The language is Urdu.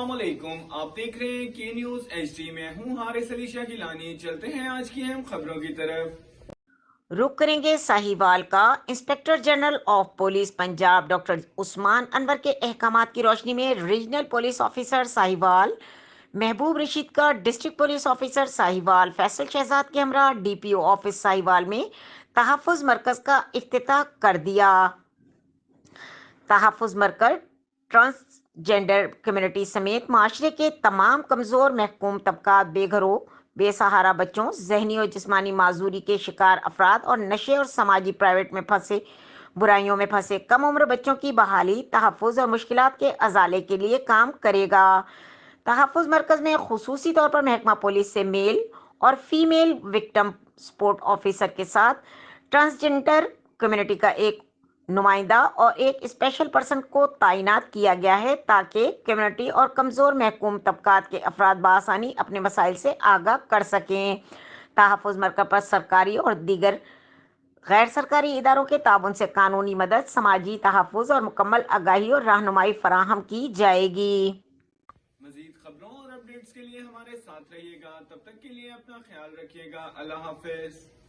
السلام علیکم، آپ دیکھ رہے ہیں کے نیوز ایچ ڈی میں ہوں حارث علی شاہ گیلانی۔ چلتے ہیں آج کی اہم خبروں کی طرف۔ رخ کریں گے ساہیوال کا۔ Inspector general of police Punjab doctor Usman Anwar کے احکامات کی روشنی میں ریجنل پولیس آفیسر ساہیوال محبوب رشید کا district police officer Sahiwal Faisal Shahzad کے ہمراہ D P O office Sahiwal میں تحفظ مرکز کا افتتاح کر دیا۔ تحفظ مرکز ٹرانسجینڈر کمیونٹی سمیت معاشرے کے تمام کمزور محکوم طبقات، بے گھروں، بے سہارا بچوں، ذہنی اور جسمانی معذوری کے شکار افراد اور نشے اور سماجی پرائیویٹ میں پھنسے برائیوں میں پھنسے کم عمر بچوں کی بحالی، تحفظ اور مشکلات کے ازالے کے لیے کام کرے گا۔ تحفظ مرکز میں خصوصی طور پر محکمہ پولیس سے میل اور فیمیل وکٹم سپورٹ آفیسر کے ساتھ ٹرانسجینڈر کمیونٹی کا ایک نمائندہ اور ایک اسپیشل پرسن کو تعینات کیا گیا ہے تاکہ کمیونٹی اور کمزور محکوم طبقات کے افراد بآسانی اپنے مسائل سے آگاہ کر سکیں۔ تحفظ مرکز پر سرکاری اور دیگر غیر سرکاری اداروں کے تعاون سے قانونی مدد، سماجی تحفظ اور مکمل آگاہی اور رہنمائی فراہم کی جائے گی۔ مزید خبروں اور اپڈیٹس کے لیے ہمارے ساتھ رہیے گا، تب تک کے لیے اپنا خیال رکھیے گا۔ اللہ حافظ۔